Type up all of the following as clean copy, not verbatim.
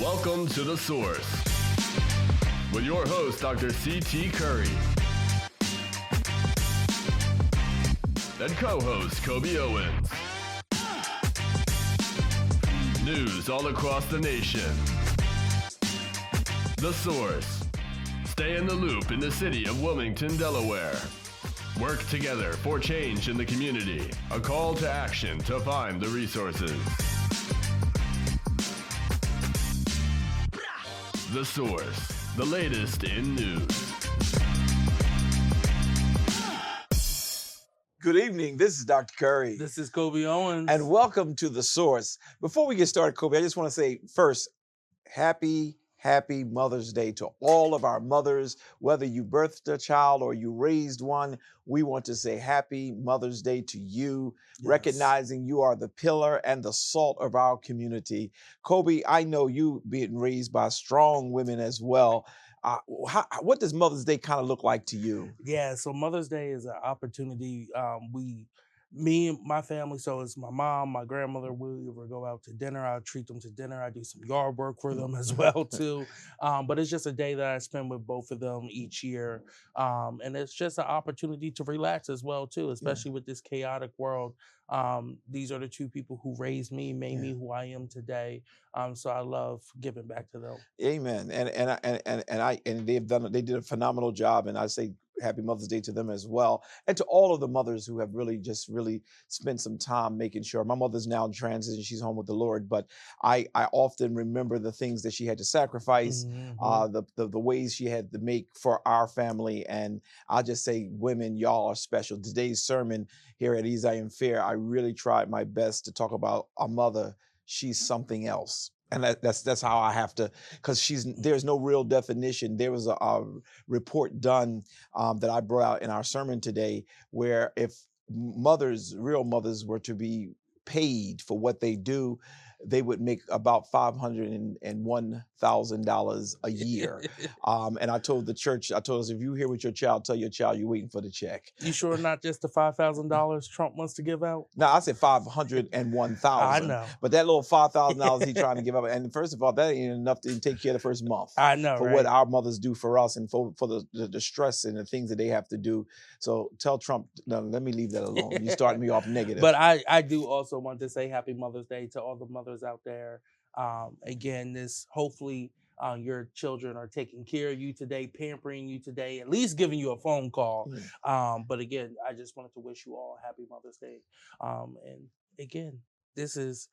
Welcome to The Source with your host, Dr. C.T. Curry, and co-host Kobe Owens. News all across the nation. The Source. Stay in the loop in the city of Wilmington, Delaware. Work together for change in the community. A call to action to find the resources. The Source, the latest in news. Good evening. This is Dr. Curry. This is Kobe Owens. And welcome to The Source. Before we get started, Kobe, I just want to say first, happy Mother's Day to all of our mothers. Whether you birthed a child or you raised one, we want to say happy Mother's Day to you, Yes. recognizing you are the pillar and the salt of our community. Kobe, I know you being raised by strong women as well. What does Mother's Day kind of look like to you? Yeah, so Mother's Day is an opportunity. Me and my family, so it's my mom, my grandmother, we ever go out to dinner. I treat them to dinner. I do some yard work for them as well too. But it's just a day that I spend with both of them each year. And it's just an opportunity to relax as well too, especially with this chaotic world. These are the two people who raised me, made me who I am today. So I love giving back to them. Amen. And they did a phenomenal job. And I say happy Mother's Day to them as well. And to all of the mothers who have really spent some time making sure. My mother's now in transition, she's home with the Lord, but I often remember the things that she had to sacrifice, the ways she had to make for our family. And I'll just say, women, y'all are special. Today's sermon here at Easy and Fair, I really tried my best to talk about a mother. She's something else. And that's how I have to, because there's no real definition. There was a report done that I brought out in our sermon today, where if real mothers were to be paid for what they do, they would make about $501,000 a year. And I told us, if you here with your child, tell your child you're waiting for the check. You sure not just the $5,000 Trump wants to give out? No, I said 501,000. I know. But that little $5,000 he's trying to give up. And first of all, that ain't enough to take care of the first month. I know, for right? what our mothers do for us and for the stress and the things that they have to do. So tell Trump, no, let me leave that alone. You started me off negative. But I do also want to say happy Mother's Day to all the mothers out there. Again, hopefully your children are taking care of you today, pampering you today, at least giving you a phone call. But again, I just wanted to wish you all a happy Mother's Day. And again, this is,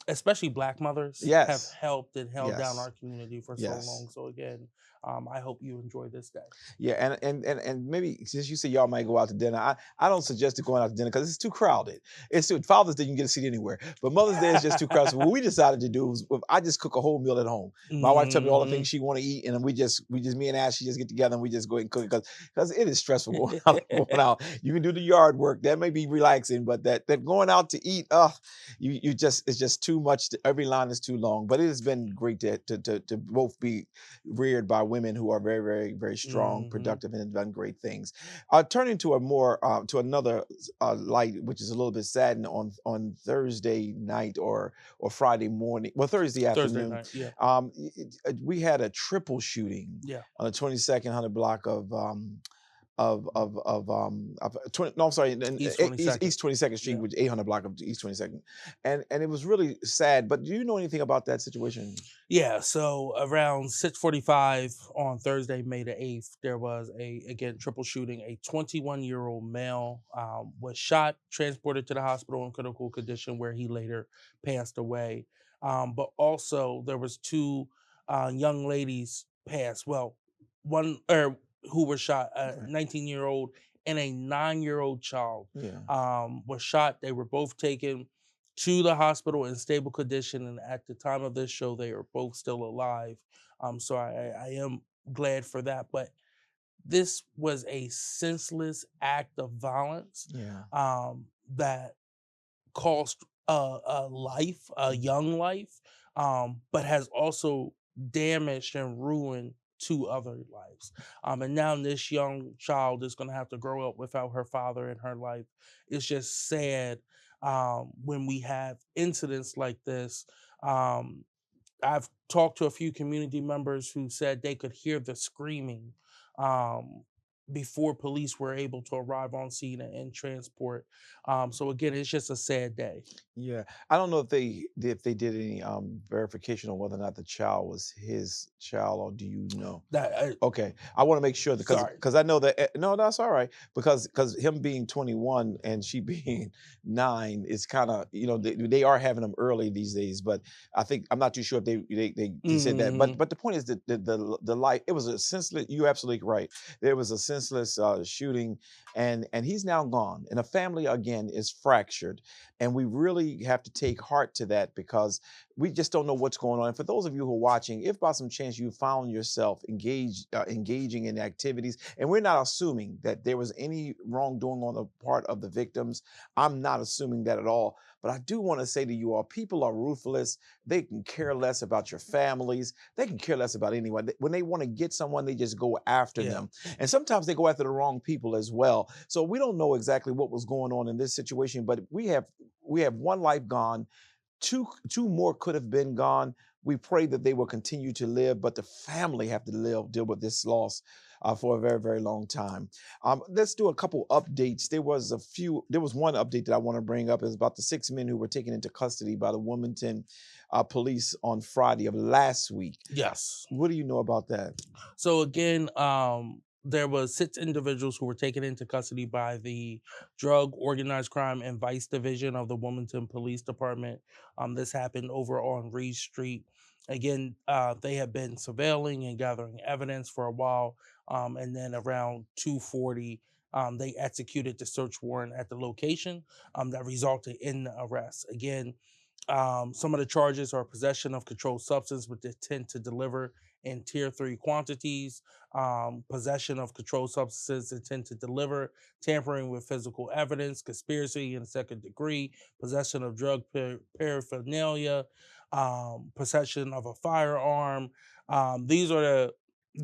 especially Black mothers have helped and held down our community for so long. So again, I hope you enjoy this day. Yeah, and maybe since you say y'all might go out to dinner, I don't suggest going out to dinner because it's too crowded. Father's Day you can get a seat anywhere, but Mother's Day is just too crowded. So what we decided to do was I just cook a whole meal at home. My wife told me all the things she want to eat, and we just me and Ashley just get together and we just go ahead and cook it because it is stressful going out. You can do the yard work, that may be relaxing, but that going out to eat, it's just too much. Every line is too long. But it has been great to both be reared by women who are very, very, very strong, productive, and have done great things. Turning to another light, which is a little bit saddened on Thursday night or Friday morning. Well, Thursday afternoon. Thursday night, we had a triple shooting on the 22nd block of East 22nd Street, which 800 block of East 22nd, and it was really sad. But do you know anything about that situation? Yeah, so around 6:45 on Thursday, May the 8th, there was again triple shooting. A 21-year-old male was shot, transported to the hospital in critical condition, where he later passed away. But also there was two young ladies passed. Well, who were shot, a 19-year-old and a 9-year-old child was shot. They were both taken to the hospital in stable condition, and at the time of this show, they are both still alive. So I am glad for that. But this was a senseless act of violence that cost a life, a young life, but has also damaged and ruined 2 other lives. And now this young child is going to have to grow up without her father in her life. It's just sad when we have incidents like this. I've talked to a few community members who said they could hear the screaming um, before police were able to arrive on scene and transport. So again, it's just a sad day. Yeah, I don't know if they did any verification on whether or not the child was his child, or do you know? That Okay, I want to make sure because sorry. I know that no, that's all right because him being 21 and she being 9 is kind of they are having them early these days. But I think I'm not too sure if they said that. Hmm. But the point is that the life, it was a senseless. You're absolutely right. There was a senseless shooting, and he's now gone, and the family again is fractured, and we really have to take heart to that because we just don't know what's going on. And for those of you who are watching, if by some chance you found yourself engaging in activities, and we're not assuming that there was any wrongdoing on the part of the victims, I'm not assuming that at all. But I do want to say to you all, people are ruthless. They can care less about your families. They can care less about anyone. When they want to get someone, they just go after Yeah. them. And sometimes they go after the wrong people as well. So we don't know exactly what was going on in this situation, but we have one life gone. Two more could have been gone. We pray that they will continue to live, but the family have to deal with this loss for a very, very long time. Let's do a couple updates. There was one update that I want to bring up. Is about the 6 men who were taken into custody by the Wilmington police on Friday of last week. Yes. What do you know about that? So again, there was 6 individuals who were taken into custody by the Drug, Organized Crime, and Vice Division of the Wilmington Police Department. This happened over on Reed Street. Again, they had been surveilling and gathering evidence for a while, and then around 2:40, they executed the search warrant at the location that resulted in the arrest. Again, some of the charges are possession of controlled substance with intent to deliver in tier 3 quantities, possession of controlled substances intent to deliver, tampering with physical evidence, conspiracy in the second degree, possession of drug paraphernalia, possession of a firearm. These are the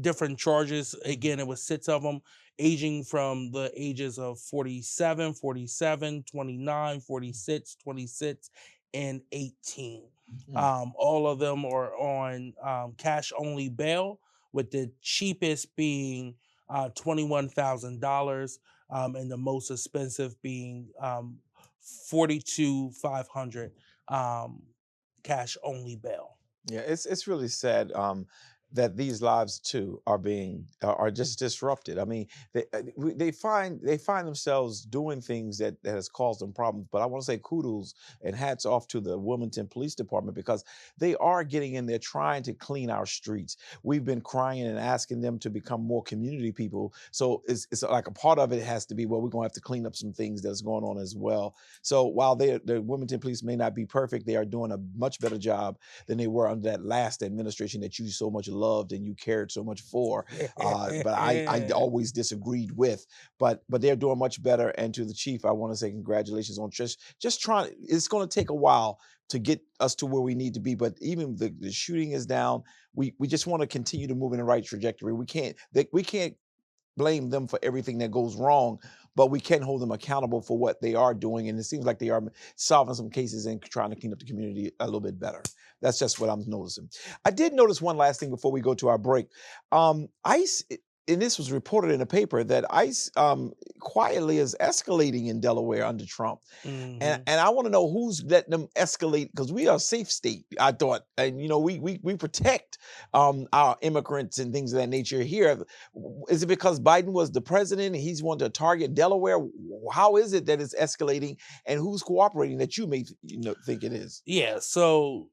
different charges. Again, it was 6 of them, aging from the ages of 47, 47, 29, 46, 26, and 18. Mm. All of them are on cash only bail, with the cheapest being $21,000, and the most expensive being 42,500 cash only bail. Yeah, it's really sad that these lives too are just disrupted. I mean, they find themselves doing things that has caused them problems. But I want to say kudos and hats off to the Wilmington Police Department because they are getting in there trying to clean our streets. We've been crying and asking them to become more community people. So it's like a part of it has to be, well, we're gonna have to clean up some things that's going on as well. So while the Wilmington Police may not be perfect, they are doing a much better job than they were under that last administration that you so much loved and you cared so much for. But I always disagreed with. But they're doing much better. And to the chief, I want to say congratulations on just trying. It's going to take a while to get us to where we need to be. But even the shooting is down. We just want to continue to move in the right trajectory. We can't blame them for everything that goes wrong, but we can hold them accountable for what they are doing. And it seems like they are solving some cases and trying to clean up the community a little bit better. That's just what I'm noticing. I did notice one last thing before we go to our break. ICE, and this was reported in the paper, that ICE quietly is escalating in Delaware under Trump. And Mhm. I want to know who's letting them escalate because we are a safe state, I thought. And, we protect our immigrants and things of that nature here. Is it because Biden was the president and he's wanted to target Delaware? How is it that it's escalating and who's cooperating that you may think it is? Yeah, so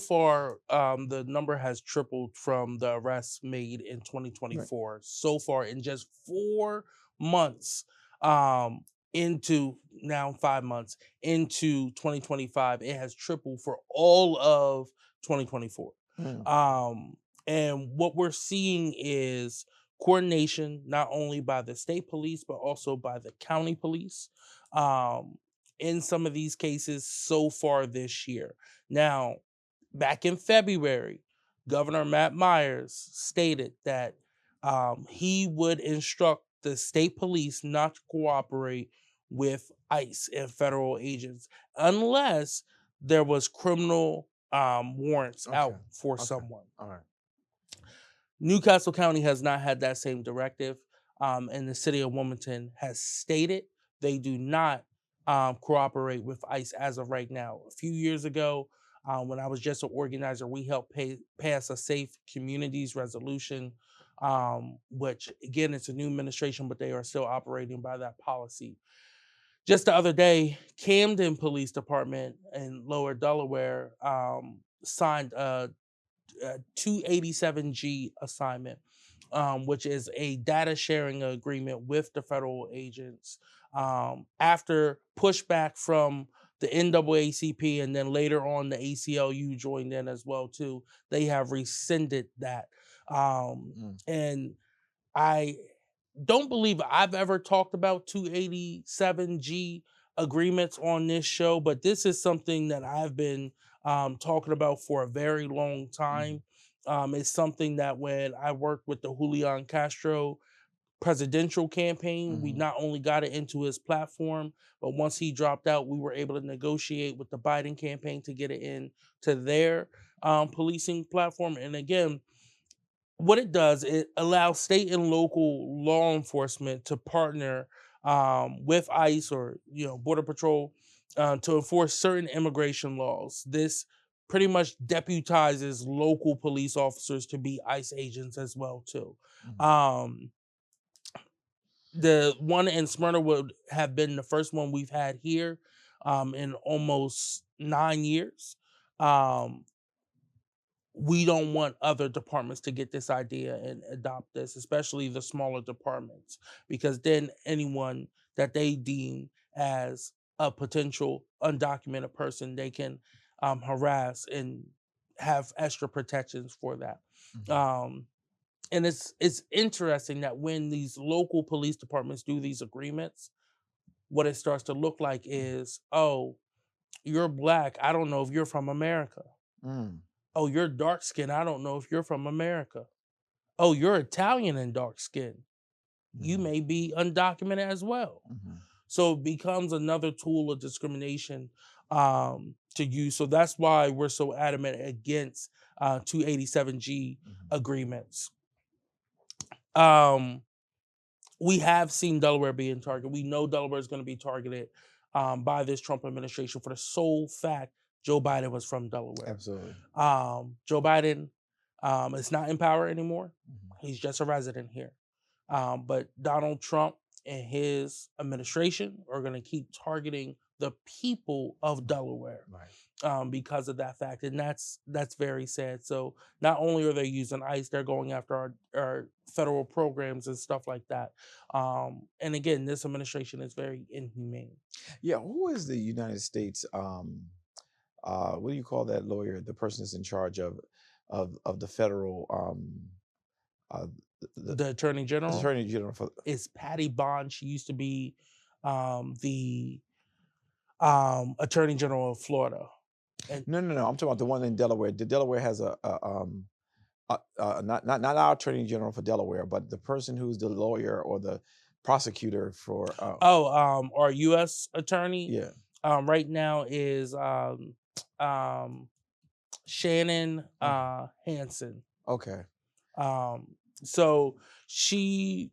far, the number has tripled from the arrests made in Right. 2024. So far, in just 4 months, um, into now 5 months into 2025, it has tripled for all of 2024. Mm. Um, and what we're seeing is coordination not only by the state police but also by the county police. Um, in some of these cases so far this year. Now, back in February, Governor Matt Myers stated that he would instruct the state police not to cooperate with ICE and federal agents unless there was criminal warrants Okay. out for Okay. someone. All right. Newcastle County has not had that same directive, and the city of Wilmington has stated they do not cooperate with ICE as of right now. A few years ago, when I was just an organizer, we helped pass a Safe Communities Resolution, which again, it's a new administration, but they are still operating by that policy. Just the other day, Camden Police Department in Lower Delaware signed a 287G assignment, which is a data sharing agreement with the federal agents. After pushback from the NAACP and then later on the ACLU joined in as well too, they have rescinded that. And I don't believe I've ever talked about 287G agreements on this show, but this is something that I've been talking about for a very long time. It's something that when I worked with the Julian Castro presidential campaign, we not only got it into his platform, but once he dropped out, we were able to negotiate with the Biden campaign to get it into their policing platform. And again, what it does, it allows state and local law enforcement to partner with ICE or Border Patrol to enforce certain immigration laws. This pretty much deputizes local police officers to be ICE agents as well too. The one in Smyrna would have been the first one we've had here in almost 9 years. We don't want other departments to get this idea and adopt this, especially the smaller departments, because then anyone that they deem as a potential undocumented person, they can harass and have extra protections for that. And it's interesting that when these local police departments do these agreements, what it starts to look like is, oh, you're Black. I don't know if you're from America. Oh, you're dark skinned. I don't know if you're from America. Oh, you're Italian and dark skinned. You may be undocumented as well. So it becomes another tool of discrimination to use. So that's why we're so adamant against 287G agreements. We have seen Delaware being targeted. We know Delaware is going to be targeted by this Trump administration for the sole fact Joe Biden was from Delaware. Absolutely. Joe Biden is not in power anymore. He's just a resident here. But Donald Trump and his administration are going to keep targeting the people of Delaware because of that fact. And that's very sad. So not only are they using ICE, they're going after our federal programs and stuff like that. And again, this administration is very inhumane. Yeah. Who is the United States? What do you call that lawyer? The person that's in charge of the federal The Attorney General. Attorney General is Patty Bond. She used to be the Attorney General of Florida. And no. I'm talking about the one in Delaware. The Delaware has not our Attorney General for Delaware, but the person who's the lawyer or the prosecutor for. Our U.S. Attorney. Yeah. Right now is Shannon Hansen. Okay. So she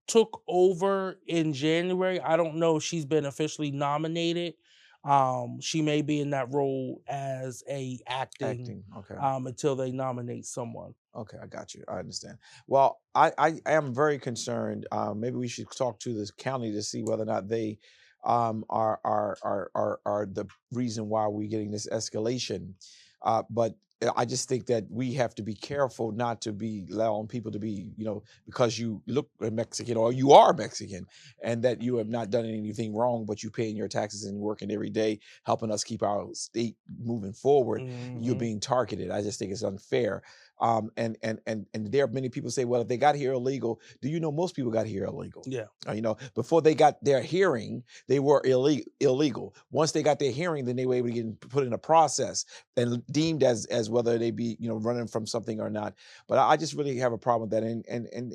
took over in January. I don't know if she's been officially nominated. She may be in that role as acting. Okay. Until they nominate someone. Okay, I got you. I understand. Well, I am very concerned. Maybe we should talk to this county to see whether or not they are the reason why we're getting this escalation. But I just think that we have to be careful not to be allowing people to be, because you look Mexican or you are Mexican and that you have not done anything wrong, but you're paying your taxes and working every day, helping us keep our state moving forward. You're being targeted. I just think it's unfair. And there are many people say, well, if they got here illegal, do you know most people got here illegal? Yeah. Before they got their hearing, they were illegal. Once they got their hearing, then they were able to get put in a process and deemed as whether they be, running from something or not. But I just really have a problem with that. And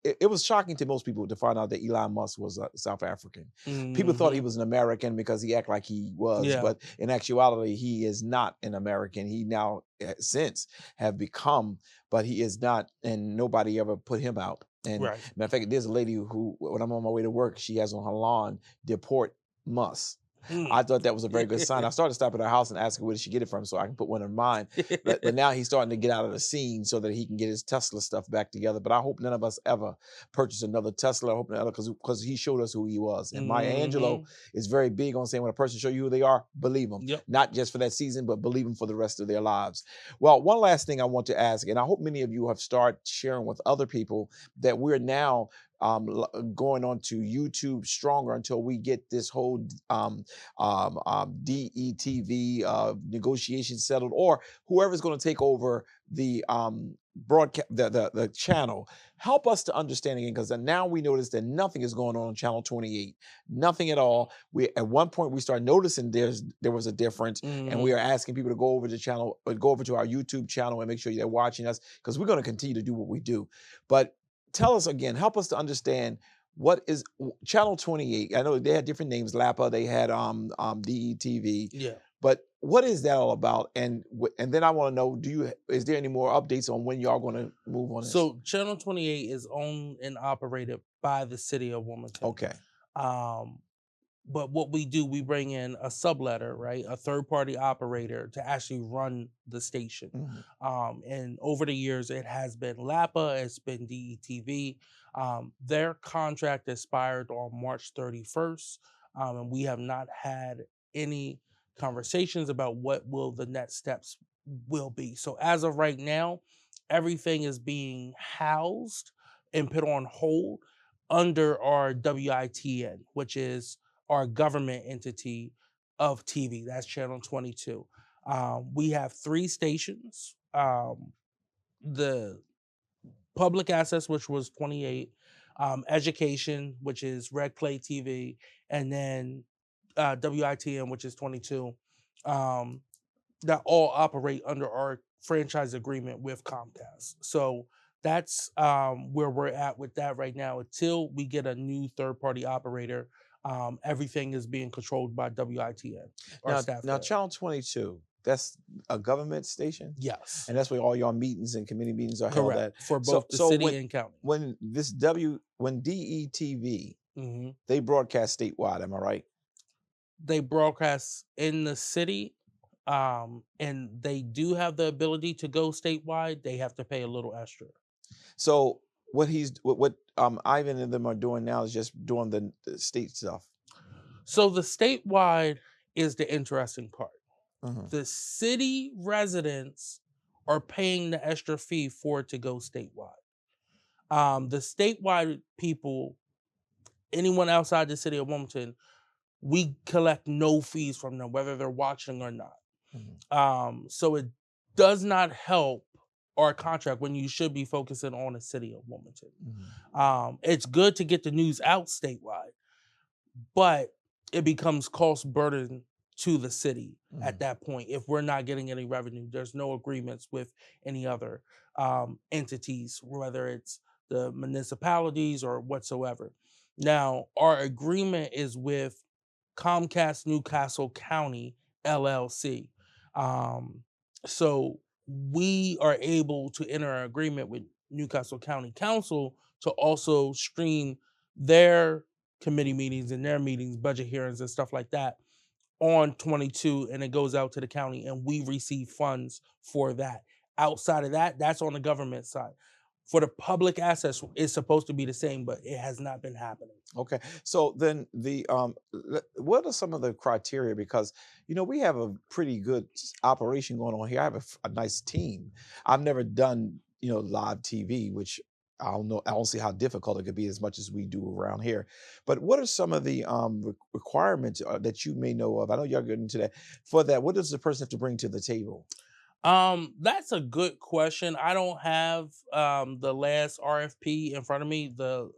it was shocking to most people to find out that Elon Musk was South African. People thought he Mhm. was an American because he acted like he was, Yeah. but in actuality, he is not an American. He now since have become, but he is not, and nobody ever put him out. And Right. matter of fact, there's a lady who, when I'm on my way to work, she has on her lawn, "Deport Musk." Mm. I thought that was a very good sign. I started stopping at her house and asking where did she get it from so I can put one in mine. But now he's starting to get out of the scene so that he can get his Tesla stuff back together. But I hope none of us ever purchase another Tesla. I hope none because he showed us who he was. And Maya Angelou Mhm. is very big on saying when a person show you who they are, believe them. Yep. Not just for that season, but believe them for the rest of their lives. Well, one last thing I want to ask, and I hope many of you have started sharing with other people that we're now going on to YouTube stronger until we get this whole DETV negotiation settled, or whoever's going to take over the broadcast, the channel. Help us to understand again, because now we notice that nothing is going on channel 28, nothing at all. We at one point we started noticing there was a difference, and we Mhm. are asking people to go over to channel, go over to our YouTube channel and make sure they're watching us, because we're going to continue to do what we do. But tell us again, help us to understand what is channel 28. I know they had different names, Lapa, they had DETV, Yeah. but what is that all about? And then I want to know, is there any more updates on when y'all going to move on this? So Channel 28 is owned and operated by the city of Wilmington. Okay. Um, but what we do, we bring in a subletter, right? A third party operator to actually run the station. Mhm. And over the years, it has been LAPA, it's been DETV. Their contract expired on March 31st, and we have not had any conversations about what will the next steps will be. So as of right now, everything is being housed and put on hold under our WITN, which is our government entity of TV. That's Channel 22. We have 3 stations. The public access, which was 28, education, which is Red Play TV, and then WITN, which is 22. Um, that all operate under our franchise agreement with Comcast. So that's where we're at with that right now. Until we get a new third party operator, everything is being controlled by WITN, our staff Now there. channel 22, that's a government station, Yes, and that's where all your meetings and committee meetings are held at. correct. For So both the city and county. when DETV, hmm they broadcast statewide, am I right? They broadcast in the city, and they do have the ability to go statewide. They have to pay a little extra. So what Ivan and them are doing now is just doing the state stuff. So the statewide is the interesting part. Mhm. The city residents are paying the extra fee for it to go statewide. The statewide people, anyone outside the city of Wilmington, we collect no fees from them, whether they're watching or not. Mhm. So it does not help our contract when you should be focusing on the city of Wilmington. Mhm. It's good to get the news out statewide, but it becomes cost burden to the city at Mhm. that point if we're not getting any revenue. There's no agreements with any other entities, whether it's the municipalities or whatsoever. Now, our agreement is with Comcast Newcastle County LLC. Um, so we are able to enter an agreement with Newcastle County Council to also stream their committee meetings and their meetings, budget hearings and stuff like that on 22, and it goes out to the county and we receive funds for that. Outside of that, that's on the government side. For the public access, it's supposed to be the same, but it has not been happening. Okay. So then what are some of the criteria? Because we have a pretty good operation going on here. I have a nice team. I've never done live TV, which I don't know. I don't see how difficult it could be as much as we do around here. But what are some of the requirements that you may know of? I know you're getting into that. For that, what does the person have to bring to the table? That's a good question. I don't have the last RFP in front of me, the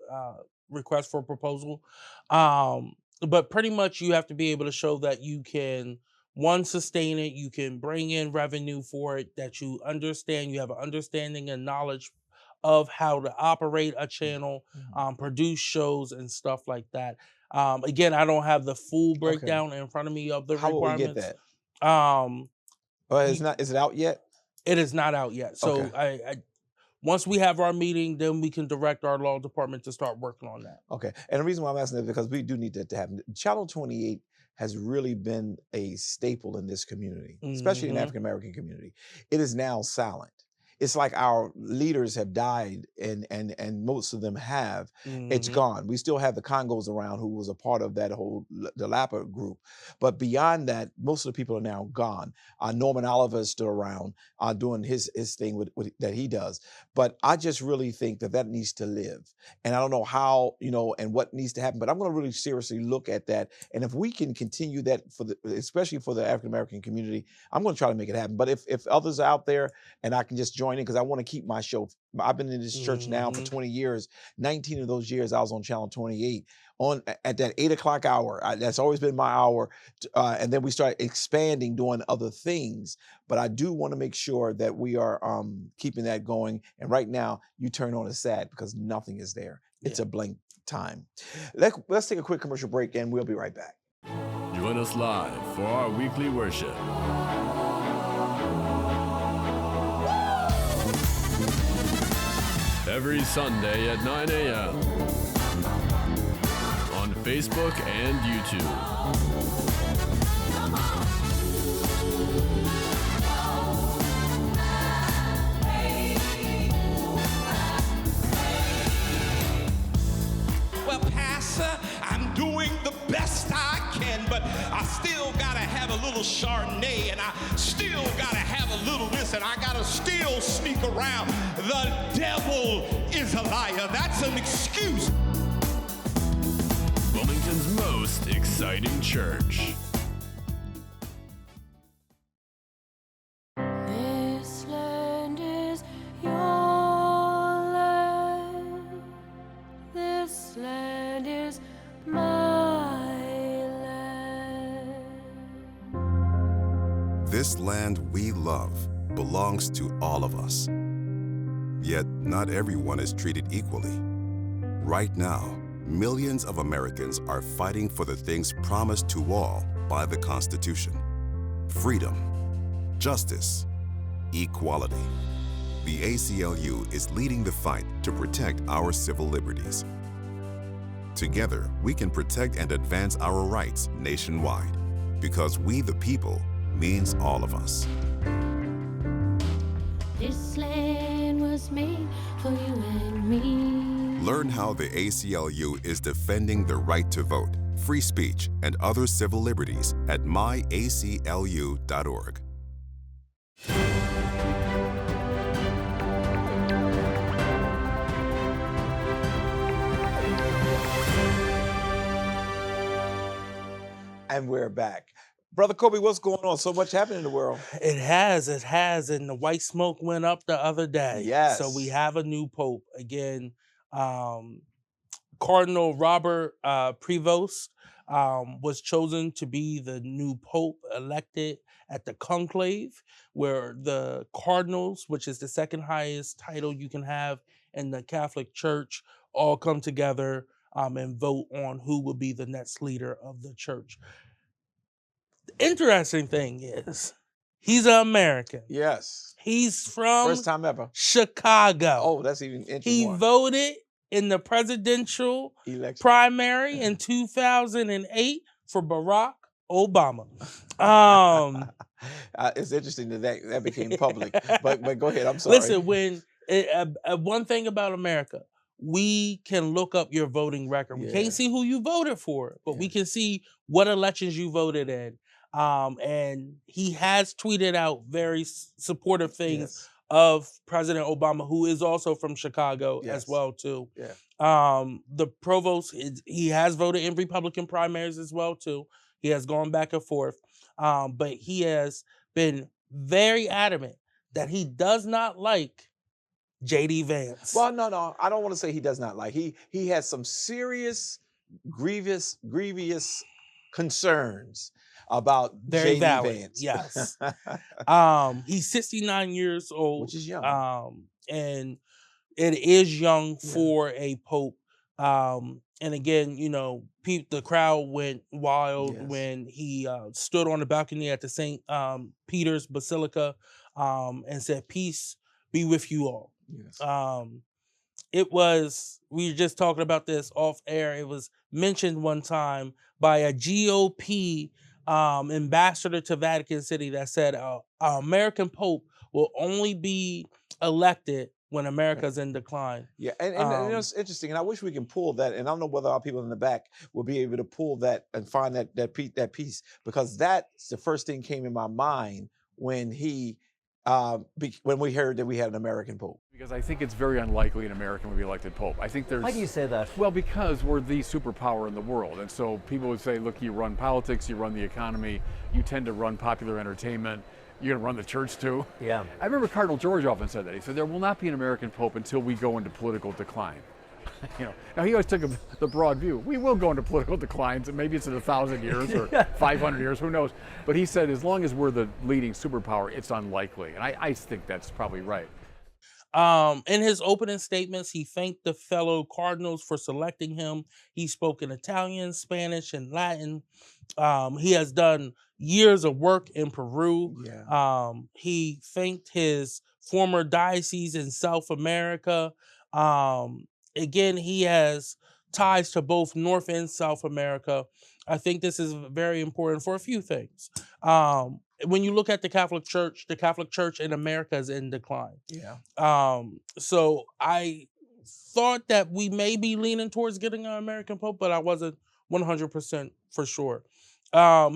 request for proposal. But pretty much you have to be able to show that you can one, sustain it. You can bring in revenue for it that you understand. You have an understanding and knowledge of how to operate a channel, produce shows and stuff like that. Again, I don't have the full breakdown in front of me of the How will we get requirements. that? Um, It's not. Is it out yet? it is not out yet. So Okay. I once we have our meeting, then we can direct our law department to start working on that. Okay. And the reason why I'm asking is because we do need that to happen. Channel 28 has really been a staple in this community, especially in the Mhm. African American community. It is now silent. It's like our leaders have died, and most of them have. It's Mhm. gone. We still have the Congos around, who was a part of that whole the Lapa group, but beyond that, most of the people are now gone. Norman Oliver is still around, doing his thing with that he does. But I just really think that that needs to live, and I don't know how, and what needs to happen. But I'm going to really seriously look at that, and if we can continue that especially for the African American community, I'm going to try to make it happen. But if others are out there and I can just join in, because I want to keep my show. I've been in this church now for 20 years. 19 of those years I was on Channel 28 at that 8 o'clock hour. That's always been my hour. And then we start expanding, doing other things. But I do want to make sure that we are keeping that going. And right now, you turn on, it's sad because nothing is there. It's a blank time. Let's take a quick commercial break and we'll be right back. Join us live for our weekly worship. Every Sunday at 9 a.m. on Facebook and YouTube. Well, Pastor, I'm doing the best I can, but I still gotta have a little Chardonnay, and I still gotta have a little this, and I gotta still sneak around. The devil is a liar. That's an excuse. Wilmington's most exciting church. This land is your land. This land is my land. This land we love belongs to all of us. Yet not everyone is treated equally. Right now, millions of Americans are fighting for the things promised to all by the Constitution: freedom, justice, equality. The ACLU is leading the fight to protect our civil liberties. Together, we can protect and advance our rights nationwide, because we the people means all of us. This land was made for you and me. Learn how the ACLU is defending the right to vote, free speech, and other civil liberties at myaclu.org. And we're back. Brother Kobe, what's going on? So much happening in the world. It has, and the white smoke went up the other day. Yes. So we have a new pope again. Cardinal Robert Prevost was chosen to be the new pope, elected at the conclave, where the cardinals, which is the second highest title you can have in the Catholic Church, all come together and vote on who will be the next leader of the church. The interesting thing is, he's an American. Yes. He's from First time ever. Chicago. Oh, that's even interesting. He voted in the presidential election primary in 2008 for Barack Obama. It's interesting that became public. but go ahead. I'm sorry. Listen, one thing about America, we can look up your voting record. We can't see who you voted for, but we can see what elections you voted in. And he has tweeted out very supportive things of President Obama, who is also from Chicago as well too. Yeah. The provost, he has voted in Republican primaries as well too. He has gone back and forth, but he has been very adamant that he does not like J.D. Vance. Well, no, I don't want to say he does not like. He has some serious, grievous concerns about Very J.D. valid. Vance. Yes. He's 69 years old. Which is young. And it is young Yeah. for a pope. And again, the crowd went wild Yes. when he stood on the balcony at the St. Peter's Basilica and said, "Peace be with you all." Yes. We were just talking about this off air. It was mentioned one time by a GOP ambassador to Vatican City that said, "Our American Pope will only be elected when America's in decline." Yeah, and it's interesting, and I wish we can pull that. And I don't know whether our people in the back will be able to pull that and find that piece, because that's the first thing came in my mind when when we heard that we had an American Pope. Because I think it's very unlikely an American would be elected Pope. I think there's. Why do you say that? Well, because we're the superpower in the world, and so people would say, look, you run politics, you run the economy, you tend to run popular entertainment. You're going to run the church too? Yeah. I remember Cardinal George often said that. He said, there will not be an American Pope until we go into political decline. Now he always took the broad view. We will go into political declines, and maybe it's in 1,000 years or 500 years, who knows? But he said, as long as we're the leading superpower, it's unlikely. And I think that's probably right. In his opening statements, he thanked the fellow cardinals for selecting him. He spoke in Italian, Spanish, and Latin. He has done years of work in Peru. Yeah. He thanked his former diocese in South America. Again, he has ties to both North and South America. I think this is very important for a few things. When you look at the Catholic Church in America is in decline. Yeah. So I thought that we may be leaning towards getting an American Pope, but I wasn't 100% for sure.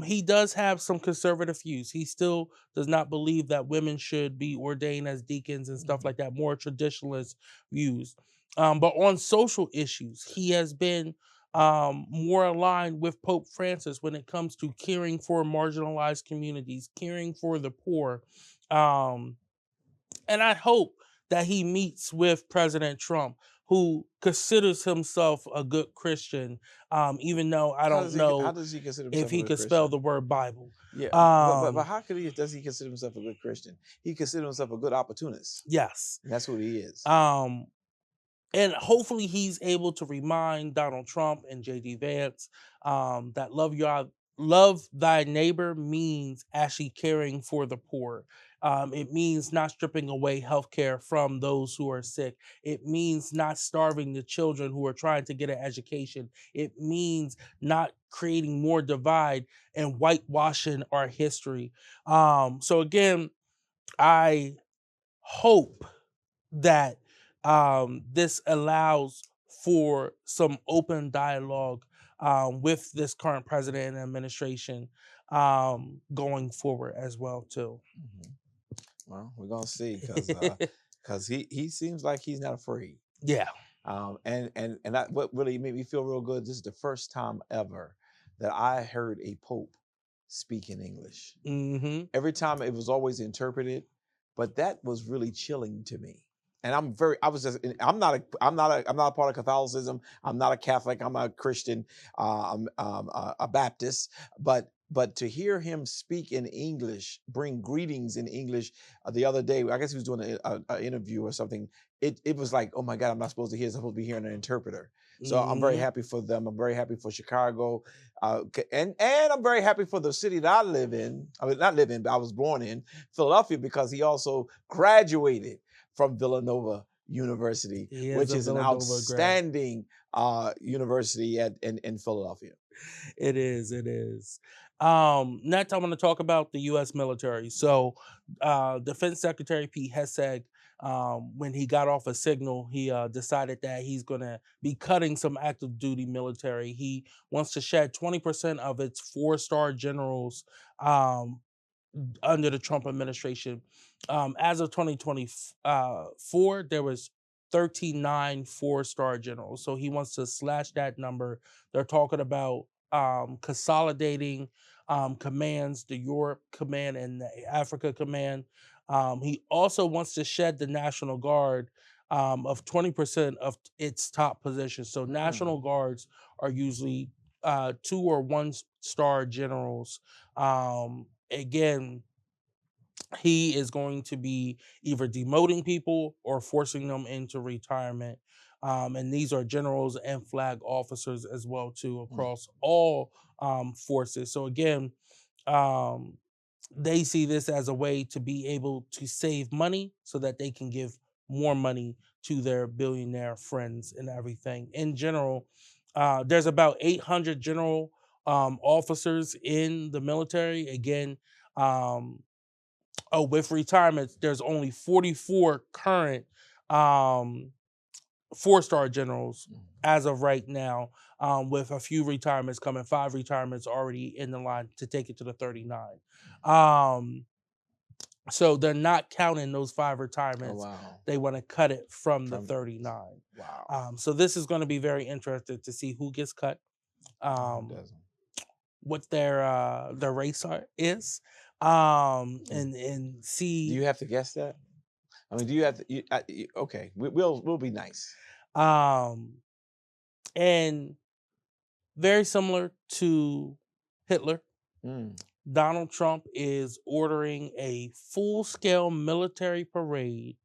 He does have some conservative views. He still does not believe that women should be ordained as deacons and stuff like that, more traditionalist views. But on social issues, he has been more aligned with Pope Francis when it comes to caring for marginalized communities, caring for the poor. And I hope that he meets with President Trump, who considers himself a good Christian, even though I don't know how does he consider if himself he a good could spell Christian? the word Bible. Yeah, but how does he consider himself a good Christian? He considers himself a good opportunist. Yes. And that's what he is. And hopefully he's able to remind Donald Trump and J.D. Vance that love thy neighbor means actually caring for the poor. It means not stripping away healthcare from those who are sick. It means not starving the children who are trying to get an education. It means not creating more divide and whitewashing our history. So again, I hope that this allows for some open dialogue with this current president and administration going forward as well too. Mm-hmm. Well, we're gonna see, because he seems like he's not afraid. Yeah. What really made me feel real good. This is the first time ever that I heard a pope speak in English. Mm-hmm. Every time it was always interpreted, but that was really chilling to me. And I'm not a part of Catholicism. I'm not a Catholic. I'm a Christian. I'm a Baptist. But to hear him speak in English, bring greetings in English, the other day, I guess he was doing an interview or something. It was like, oh my God, I'm not supposed to hear. I'm supposed to be hearing an interpreter. So I'm very happy for them. I'm very happy for Chicago, and I'm very happy for the city that I live in. I mean, not live in, but I was born in, Philadelphia, because he also graduated from Villanova University, which is an outstanding university in Philadelphia. It is. Next, I want to talk about the U.S. military. So, Defense Secretary Pete Hegseth, when he got off a signal, he decided that he's going to be cutting some active duty military. He wants to shed 20% of its 4-star generals under the Trump administration. As of 2024, there was 39 4-star generals. So he wants to slash that number. They're talking about consolidating commands, the Europe Command and the Africa Command. He also wants to shed the National Guard of 20% of its top positions. So National Guards are usually 2 or 1-star generals. Again, he is going to be either demoting people or forcing them into retirement. And these are generals and flag officers as well too across all forces. So again, um, they see this as a way to be able to save money so that they can give more money to their billionaire friends and everything. In general, there's about 800 general officers in the military. Again, with retirements, there's only 44 current 4-star generals as of right now, with a few retirements coming, 5 retirements already in the line to take it to the 39. So they're not counting those 5 Oh, retirements. wow. They want to cut it from the From 39. wow. So this is going to be very interesting to see who gets cut, Who um, doesn't? what their race is, and Do see. you have to guess that? I mean, do you have to? Okay, we'll be nice. Um, and very similar to Hitler, Mm. Donald Trump is ordering a full-scale military parade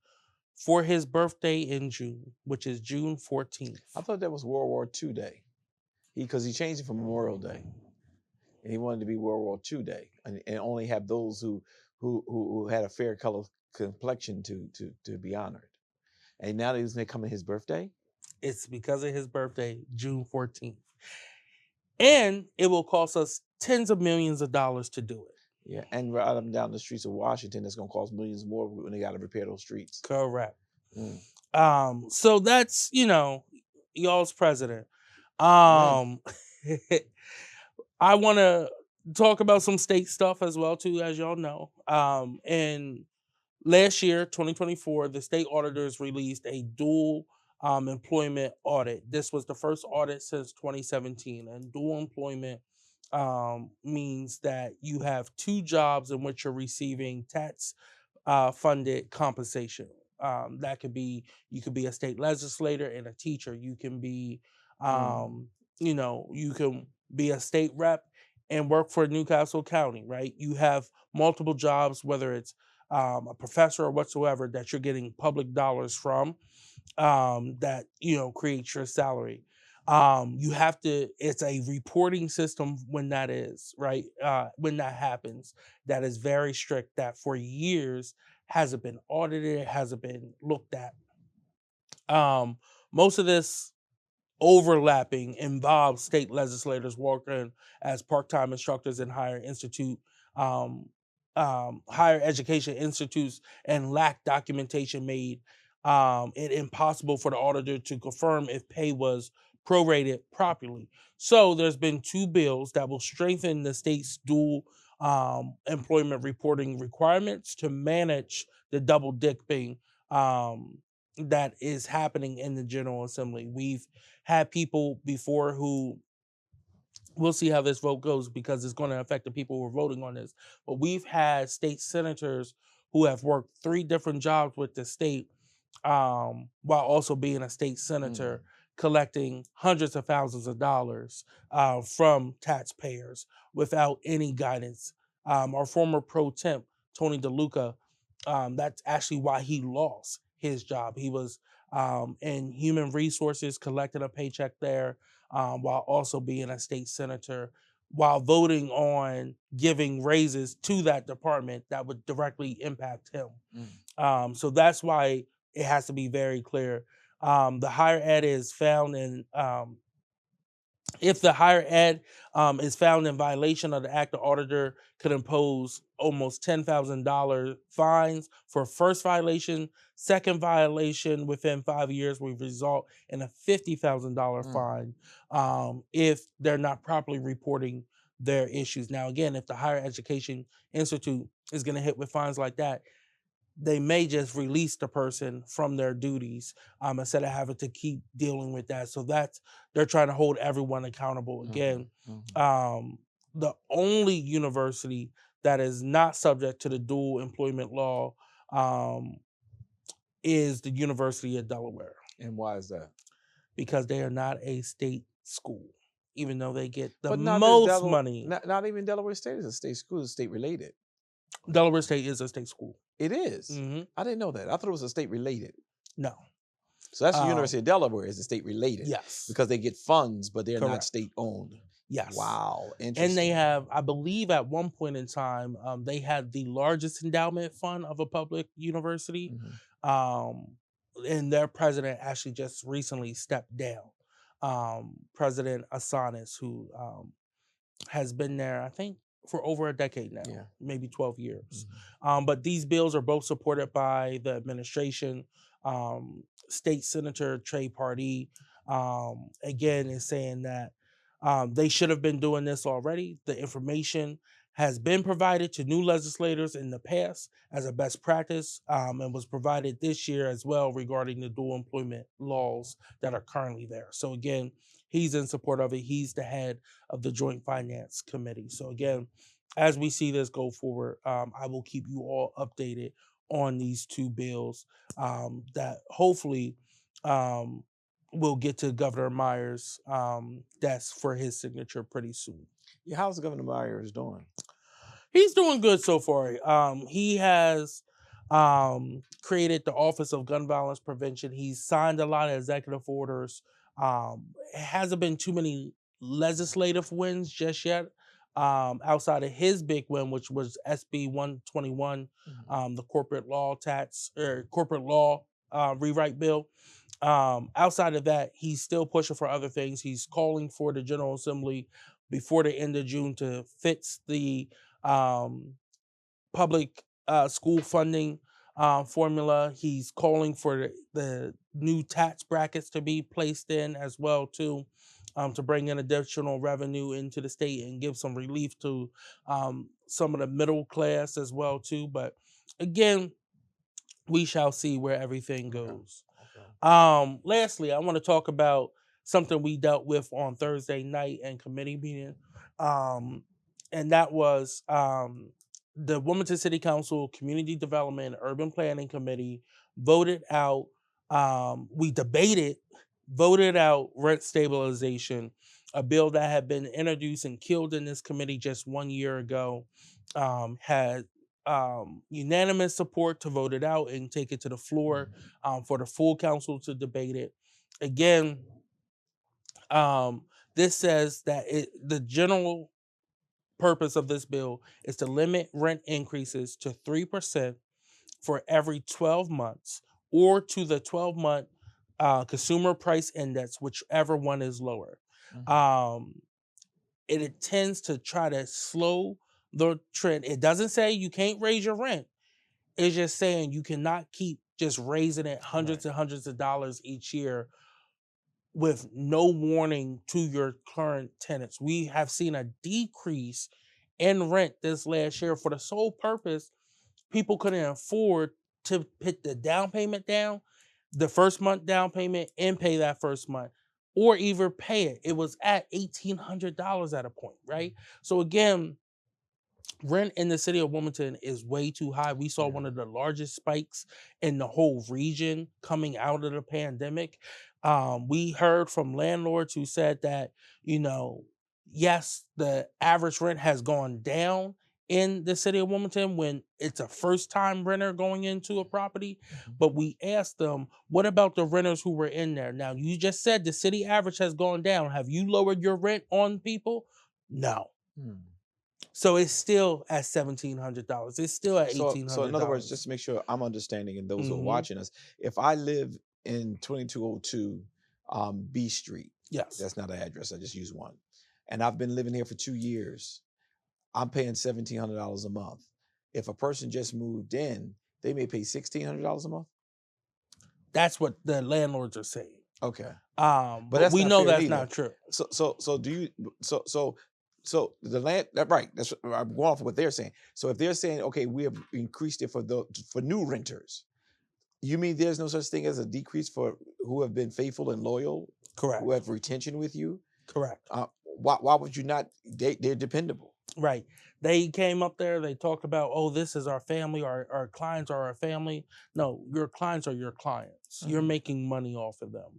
for his birthday in June, which is June 14th. I thought that was World War II Day. Because he changed it from Memorial Day, and he wanted to be World War II Day, and only have those who had a fair color complexion to be honored. And now that they're coming his birthday. It's because of his birthday, June 14th. And it will cost us tens of millions of dollars to do it. Yeah, and right up and down the streets of Washington, it's going to cost millions more when they got to repair those streets. Correct. Mm. So that's, y'all's president. Right. I want to talk about some state stuff as well too, as y'all know. And last year, 2024, the state auditors released a dual employment audit. This was the first audit since 2017. And dual employment means that you have 2 jobs in which you're receiving tax funded compensation. That could be, you could be a state legislator and a teacher. You can be, you can be a state rep and work for Newcastle County, right? You have multiple jobs, whether it's a professor or whatsoever, that you're getting public dollars from, that creates your salary. You have to, it's a reporting system when that is right, when that happens, that is very strict, that for years hasn't been audited, hasn't been looked at. Most of this overlapping involves state legislators working as part-time instructors in um, higher education institutes, and lack documentation made it impossible for the auditor to confirm if pay was prorated properly. So there's been 2 bills that will strengthen the state's dual employment reporting requirements to manage the double dipping that is happening in the General Assembly. We've had people before who, we'll see how this vote goes because it's going to affect the people who are voting on this. But we've had state senators who have worked 3 different jobs with the state, while also being a state senator, collecting hundreds of thousands of dollars from taxpayers without any guidance. Our former pro temp, Tony DeLuca, that's actually why he lost his job. He was in human resources, collecting a paycheck there, while also being a state senator, while voting on giving raises to that department that would directly impact him. So that's why it has to be very clear. The higher ed is found in, if the higher ed is found in violation of the act, the auditor could impose almost $10,000 fines for first violation. Second violation within 5 years will result in a $50,000 fine if they're not properly reporting their issues. Now, again, if the higher education institute is going to hit with fines like that, they may just release the person from their duties instead of having to keep dealing with that. So they're trying to hold everyone accountable. Again, the only university that is not subject to the dual employment law is the University of Delaware. And why is that? Because they are not a state school. even though they get the But not most money. Not even Delaware State is a state school. It's state related. Delaware State is a state school. It is. Hmm. I didn't know that. I thought it was a state related. No. So that's the University of Delaware is a state related. Yes. Because they get funds, but they're not Correct. state owned. Yes. Wow. Interesting. And they have, I believe, at one point in time, they had the largest endowment fund of a public university. And their president actually just recently stepped down. President Asanis, who has been there, I think, for over a decade now, maybe 12 years. But these bills are both supported by the administration. State Senator Trey Pardee, again, is saying that they should have been doing this already. The information has been provided to new legislators in the past as a best practice, and was provided this year as well regarding the dual employment laws that are currently there. So again, he's in support of it. He's the head of the Joint Finance Committee. So again, as we see this go forward, I will keep you all updated on these two bills that hopefully will get to Governor Myers' desk for his signature pretty soon. Yeah, how's Governor Myers doing? He's doing good so far. He has created the Office of Gun Violence Prevention. He's signed a lot of executive orders. It hasn't been too many legislative wins just yet, outside of his big win, which was Ep.199, the corporate law rewrite bill. Outside of that, he's still pushing for other things. He's calling for the General Assembly before the end of June to fix the public school funding formula. He's calling for the new tax brackets to be placed in as well too, to bring in additional revenue into the state and give some relief to some of the middle class as well too. But again, we shall see where everything goes. Lastly, I want to talk about something we dealt with on Thursday night in committee meeting. And that was the Wilmington City Council Community Development and Urban Planning Committee voted out, voted out rent stabilization, a bill that had been introduced and killed in this committee just 1 year ago. Had unanimous support to vote it out and take it to the floor for the full council to debate it. Again, this says that the general purpose of this bill is to limit rent increases to 3% for every 12 months or to the 12-month consumer price index, whichever one is lower. It intends to try to slow the trend. It doesn't say you can't raise your rent. It's just saying you cannot keep just raising it hundreds and hundreds of dollars each year with no warning to your current tenants. We have seen a decrease in rent this last year for the sole purpose people couldn't afford to put the down payment down, the first month down payment, and pay that first month, or even pay it. It was at $1,800 at a point, right? So again, rent in the city of Wilmington is way too high. We saw one of the largest spikes in the whole region coming out of the pandemic. We heard from landlords who said that, yes, the average rent has gone down in the city of Wilmington when it's a first-time renter going into a property. But we asked them, what about the renters who were in there? Now, you just said the city average has gone down. Have you lowered your rent on people? No. So it's still at $1,700. It's still at $1,800. So in other words, just to make sure I'm understanding and those who are watching us, if I live in 2202 B Street, yes, that's not an address, I just use one, and I've been living here for 2 years, I'm paying $1,700 a month. If a person just moved in, they may pay $1,600 a month. That's what the landlords are saying. Okay, but we know that's not true. So the land, right? That's I'm going off of what they're saying. So if they're saying, okay, we have increased it for new renters, you mean there's no such thing as a decrease for who have been faithful and loyal? Correct. Who have retention with you? Correct. Why would you not? They're dependable. Right. They came up there. They talked about, oh, this is our family. Our clients are our family. No, your clients are your clients. You're making money off of them.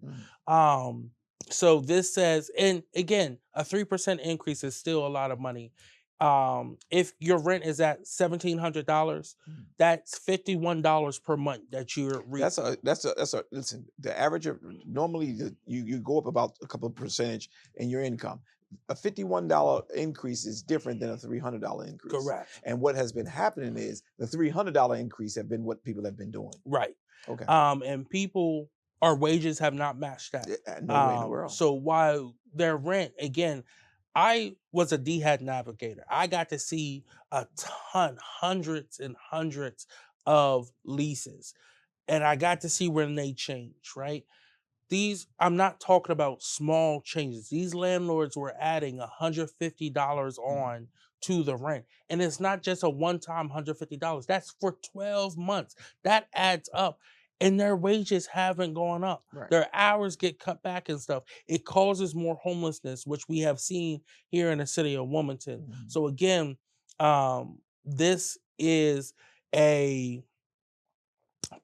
So this says, and again, a 3% increase is still a lot of money. If your rent is at $1,700, that's $51 per month that you're Listen, the average of normally you go up about a couple of percentage in your income. A $51 increase is different than a $300 increase. correct. And what has been happening is the $300 increase have been what people have been doing. Right. Okay. And people, our wages have not matched that. No way in the world. So while their rent, again, I was a DHAT navigator. I got to see a ton, hundreds and hundreds of leases. And I got to see when they change, right? I'm not talking about small changes. These landlords were adding $150 on to the rent. And it's not just a one-time $150. That's for 12 months. That adds up. And their wages haven't gone up. Right. Their hours get cut back and stuff. It causes more homelessness, which we have seen here in the city of Wilmington. So again, this is a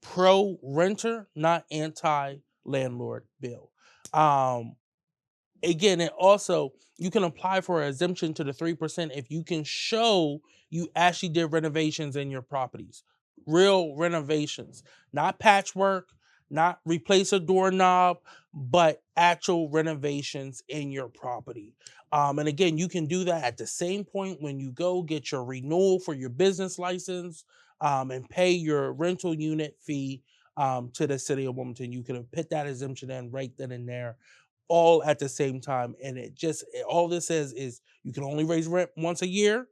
pro-renter, not anti-landlord bill. Again, it also, you can apply for an exemption to the 3% if you can show you actually did renovations in your properties. Real renovations, not patchwork, not replace a doorknob, but actual renovations in your property. And again, you can do that at the same point when you go get your renewal for your business license and pay your rental unit fee to the city of Wilmington. You can put that exemption in right then and there, all at the same time. And all this says is you can only raise rent once a year.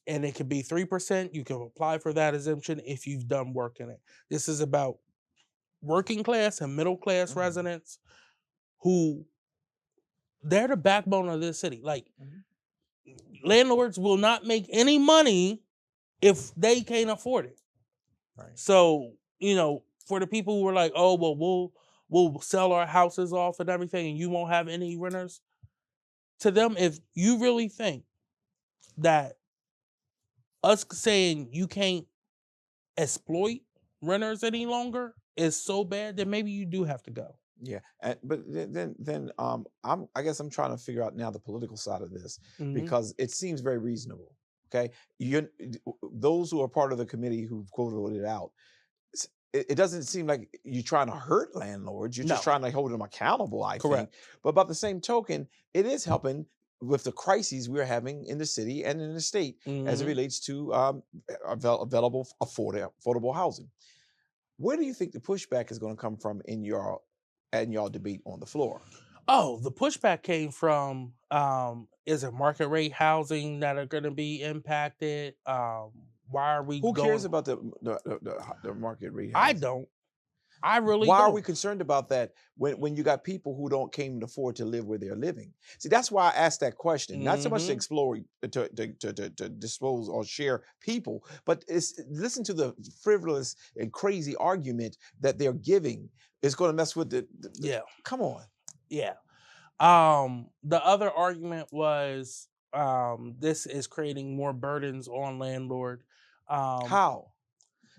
And it could be 3%. You can apply for that exemption if you've done work in it. This is about working class and middle class residents who, they're the backbone of this city. Like, landlords will not make any money if they can't afford it. Right. So, for the people who are like, oh, well, we'll sell our houses off and everything and you won't have any renters. To them, if you really think that us saying you can't exploit renters any longer is so bad, then maybe you do have to go. Yeah, but then I guess I'm trying to figure out now the political side of this because it seems very reasonable. Okay, those who are part of the committee who quoted it out, it doesn't seem like you're trying to hurt landlords. You're just trying to hold them accountable. I think, but by the same token, it is helping with the crises we're having in the city and in the state as it relates to available affordable housing. Where do you think the pushback is going to come from in your debate on the floor? Oh, the pushback came from is it market rate housing that are going to be impacted? Why are we? Who cares about the market rate housing? I don't. I really. Why don't. are we concerned about that when you got people who can't afford to live where they're living? See, that's why I asked that question. Not so much to explore, to dispose or share people, but it's listen to the frivolous and crazy argument that they're giving. It's going to mess with the come on. Yeah. The other argument was this is creating more burdens on landlord. How?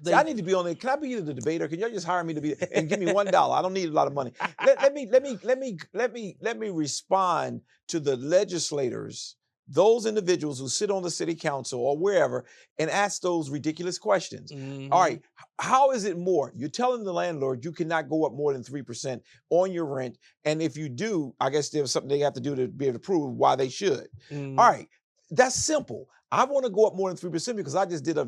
See, I need to be on there. Can I be the debater? Can y'all just hire me to be and give me $1? I don't need a lot of money. Let me respond to the legislators, those individuals who sit on the city council or wherever, and ask those ridiculous questions. All right, how is it more? You're telling the landlord you cannot go up more than 3% on your rent, and if you do, I guess there's something they have to do to be able to prove why they should. All right, that's simple. I want to go up more than 3% because I just did a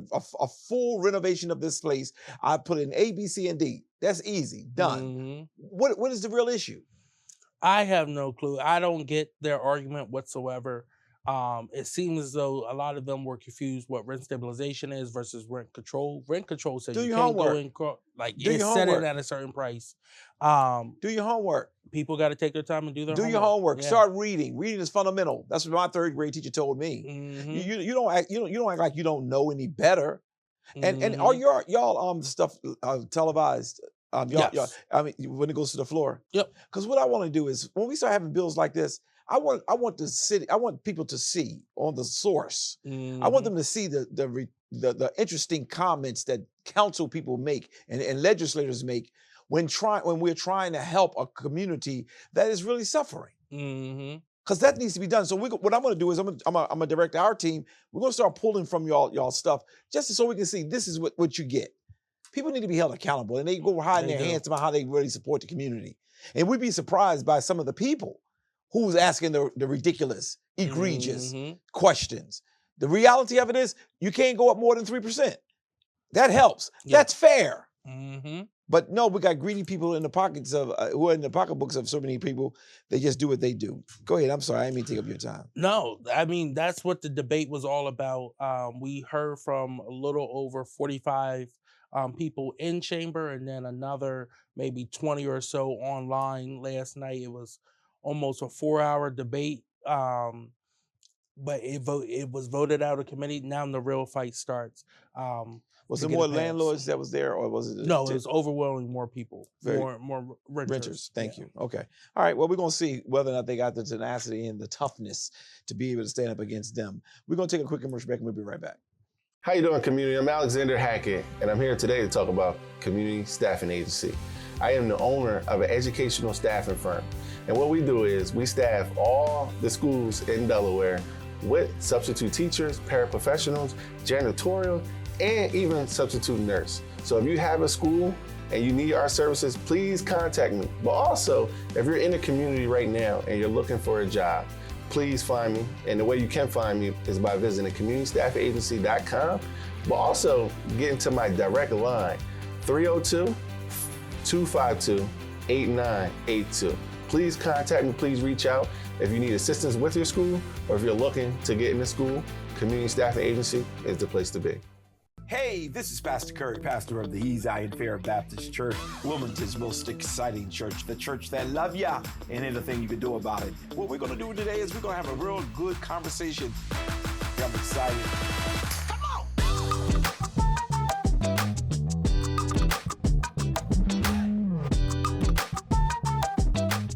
full renovation of this place. I put in A, B, C, and D. That's easy, done. What is the real issue? I have no clue. I don't get their argument whatsoever. It seems as though a lot of them were confused what rent stabilization is versus rent control. Rent control says you can't go in, it's set it at a certain price. Do your homework. People got to take their time and do their homework. Do your homework. Yeah. Start reading. Reading is fundamental. That's what my third grade teacher told me. You don't act like you don't know any better. And are y'all stuff televised? Yes. I mean, when it goes to the floor. Yep. Because what I want to do is when we start having bills like this, I want people to see on the source. I want them to see the interesting comments that council people make and legislators make when we're trying to help a community that is really suffering. Mm-hmm. Because that needs to be done. So what I'm going to do is I'm going to direct our team. We're going to start pulling from y'all stuff just so we can see this is what you get. People need to be held accountable, and they go hiding their hands about how they really support the community. And we'd be surprised by some of the people who's asking the ridiculous, egregious questions. The reality of it is you can't go up more than 3%. That helps. Yeah. That's fair. Mm-hmm. But no, we got greedy people in the pockets of who are in the pocketbooks of so many people. They just do what they do. Go ahead. I'm sorry. I didn't mean to take up your time. No, I mean, that's what the debate was all about. We heard from a little over 45 people in chamber, and then another maybe 20 or so online last night. It was almost a 4-hour debate. But it was voted out of committee. Now the real fight starts. Was it more landlords that was there, or was it? No, it was overwhelming more people, more renters. Thank you. Okay. All right. Well, we're going to see whether or not they got the tenacity and the toughness to be able to stand up against them. We're going to take a quick commercial break, and we'll be right back. How you doing, community? I'm Alexander Hackett, and I'm here today to talk about Community Staffing Agency. I am the owner of an educational staffing firm, and what we do is we staff all the schools in Delaware with substitute teachers, paraprofessionals, janitorial, and even substitute nurse. So if you have a school and you need our services, please contact me. But also, if you're in the community right now and you're looking for a job, please find me. And the way you can find me is by visiting communitystaffingagency.com, but also get into my direct line, 302-252-8982. Please contact me, please reach out. If you need assistance with your school, or if you're looking to get into school, Community Staffing Agency is the place to be. Hey, this is Pastor Curry, pastor of the Zion Fair Baptist Church, Wilmington's most exciting church, the church that love ya and anything you can do about it. What we're going to do today is we're going to have a real good conversation. I'm excited. Come on!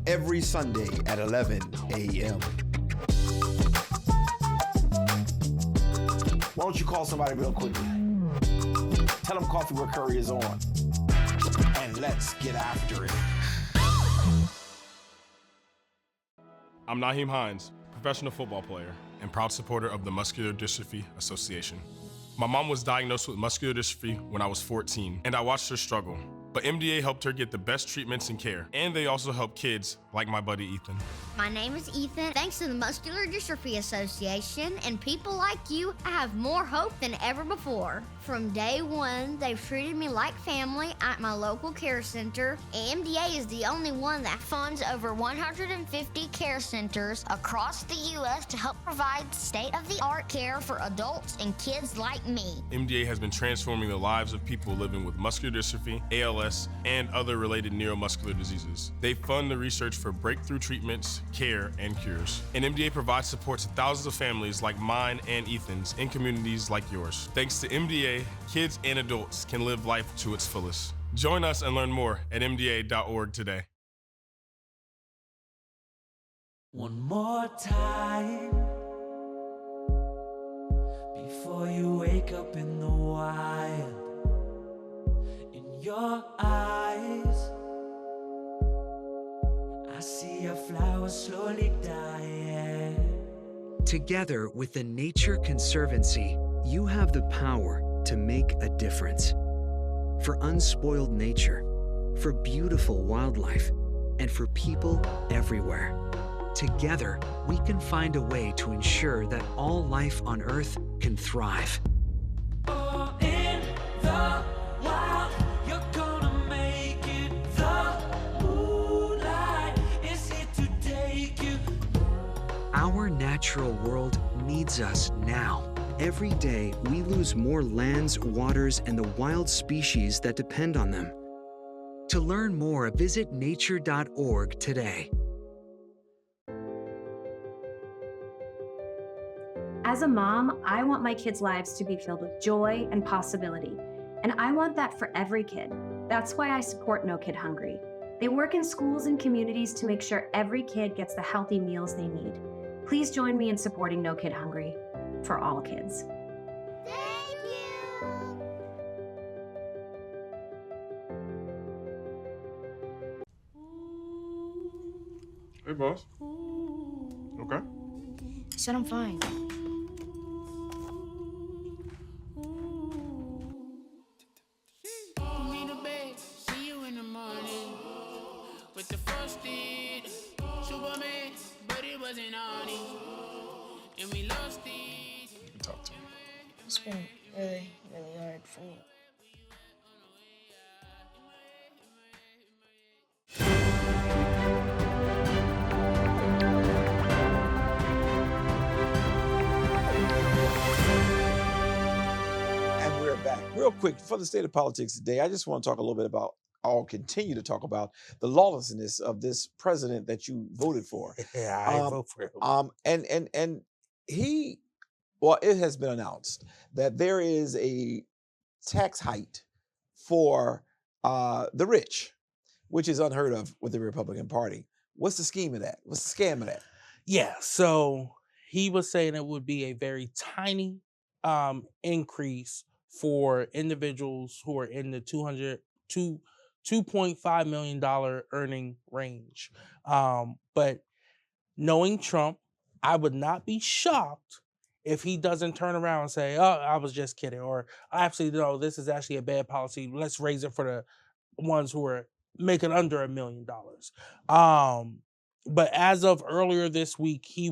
Every Sunday at 11 a.m. Why don't you call somebody real quickly? Tell them Coffee with Curry is on. And let's get after it. I'm Naheem Hines, professional football player and proud supporter of the Muscular Dystrophy Association. My mom was diagnosed with muscular dystrophy when I was 14, and I watched her struggle. But MDA helped her get the best treatments and care, and they also help kids like my buddy Ethan. My name is Ethan. Thanks to the Muscular Dystrophy Association and people like you, I have more hope than ever before. From day one, they've treated me like family at my local care center. MDA is the only one that funds over 150 care centers across the U.S. to help provide state-of-the-art care for adults and kids like me. MDA has been transforming the lives of people living with muscular dystrophy, ALS, and other related neuromuscular diseases. They fund the research for breakthrough treatments, care, and cures. And MDA provides support to thousands of families like mine and Ethan's in communities like yours. Thanks to MDA, kids and adults can live life to its fullest. Join us and learn more at mda.org today. One more time before you wake up in the wild. In your eyes, I see a flower slowly dying. Together with the Nature Conservancy, you have the power to make a difference. For unspoiled nature, for beautiful wildlife, and for people everywhere. Together, we can find a way to ensure that all life on Earth can thrive. Oh, in the wild, you're gonna make it. The moonlight is here to take you. Our natural world needs us now. Every day, we lose more lands, waters, and the wild species that depend on them. To learn more, visit nature.org today. As a mom, I want my kids' lives to be filled with joy and possibility. And I want that for every kid. That's why I support No Kid Hungry. They work in schools and communities to make sure every kid gets the healthy meals they need. Please join me in supporting No Kid Hungry for all kids. Thank you. Hey, boss. Okay. I said I'm fine. Me to bed, see you in the morning. With the frosted Superman, but it wasn't on it. And we lost it. You can talk to me. It's been really, really hard for me. And we're back. Real quick, for the state of politics today, I just want to talk a little bit about, I'll continue to talk about the lawlessness of this president that you voted for. Yeah, I Um, vote for him. and he, well, it has been announced that there is a tax hike for the rich, which is unheard of with the Republican Party. What's the scheme of that? What's the scam of that? Yeah, so he was saying it would be a very tiny increase for individuals who are in the $2.5 million earning range. But knowing Trump, I would not be shocked if he doesn't turn around and say, "Oh, I was just kidding," or "Actually, no, this is actually a bad policy. Let's raise it for the ones who are making under $1 million." But as of earlier this week, he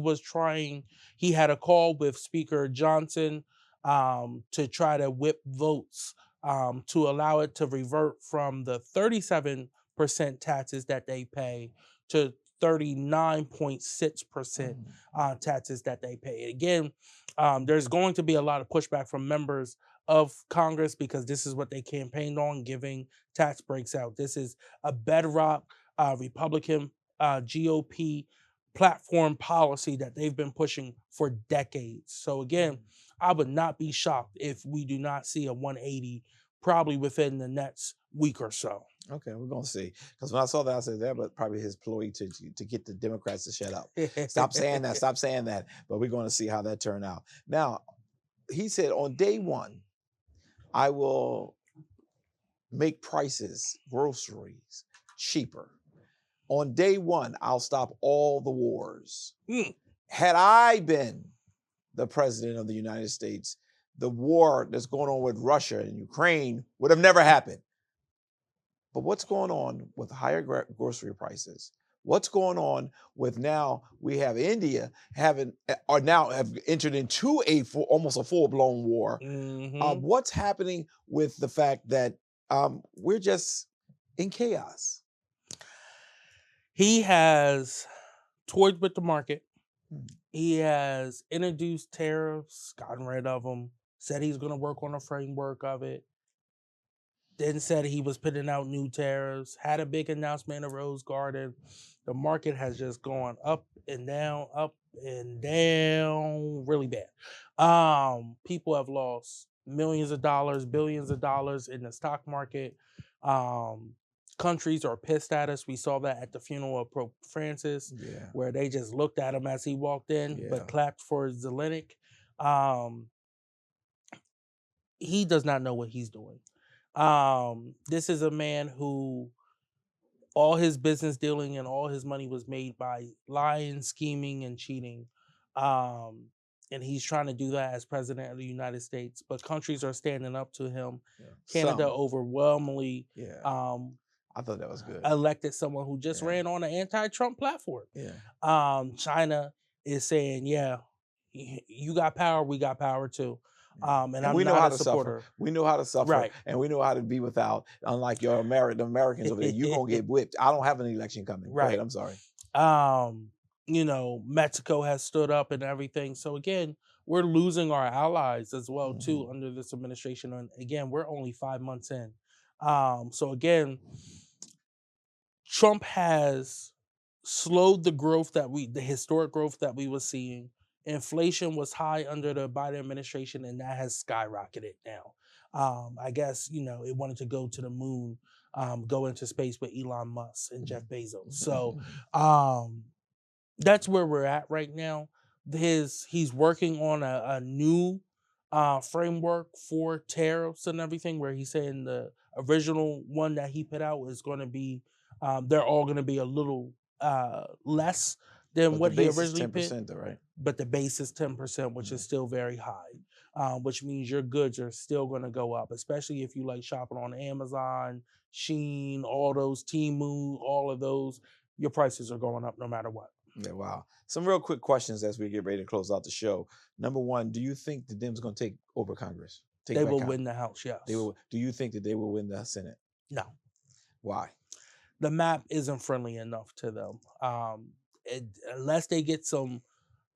had a call with Speaker Johnson to try to whip votes to allow it to revert from the 37% taxes that they pay to 39.6% taxes that they pay. Again, there's going to be a lot of pushback from members of Congress because this is what they campaigned on, giving tax breaks out. This is a bedrock Republican GOP platform policy that they've been pushing for decades. So again, I would not be shocked if we do not see a 180 probably within the next week or so. Okay, we're gonna see. Because when I saw that, I said that was probably his ploy to get the Democrats to shut up. Stop saying that. Stop saying that. But we're going to see how that turned out. Now, he said on day one, I will make prices, groceries, cheaper. On day one, I'll stop all the wars. Had I been the president of the United States, the war that's going on with Russia and Ukraine would have never happened. But what's going on with higher grocery prices? What's going on with now we have India have entered into almost a full-blown war. What's happening with the fact that we're just in chaos? He has toyed with the market. He has introduced tariffs, gotten rid of them, said he's going to work on a framework of it, then said he was putting out new tariffs, had a big announcement in a Rose Garden. The market has just gone up and down, really bad. People have lost millions of dollars, billions of dollars in the stock market. Countries are pissed at us. We saw that at the funeral of Pope Francis, where they just looked at him as he walked in, but clapped for Zelensky. He does not know what he's doing. This is a man who all his business dealing and all his money was made by lying, scheming, and cheating. And he's trying to do that as president of the United States. But countries are standing up to him. Canada overwhelmingly I thought that was good. Elected someone who just ran on an anti-Trump platform. China is saying, yeah, you got power, we got power too. And I'm we know not how a to supporter. suffer. We know how to suffer, Right. and we know how to be without. Unlike the Americans over there, you're gonna get whipped. I don't have an election coming. Go ahead, Right. I'm sorry. Mexico has stood up and everything. So again, we're losing our allies as well too under this administration. And again, we're only 5 months in. So again, Trump has slowed the historic growth that we were seeing. Inflation was high under the Biden administration, and that has skyrocketed now. I guess, it wanted to go to the moon, go into space with Elon Musk and Jeff Bezos. So that's where we're at right now. He's working on a new framework for tariffs and everything, where he's saying the original one that he put out is going to be, they're all going to be a little less than But what the he base is originally paid. 10% though, right? But the base is 10%, which is still very high, which means your goods are still going to go up, especially if you like shopping on Amazon, Shein, all those, Temu, all of those. Your prices are going up no matter what. Yeah, wow. Some real quick questions as we get ready to close out the show. Number one, do you think the Dems going to take over Congress? Take They back will Congress? win the House, yes. They will. Do you think that they will win the Senate? No. Why? The map isn't friendly enough to them. Unless they get some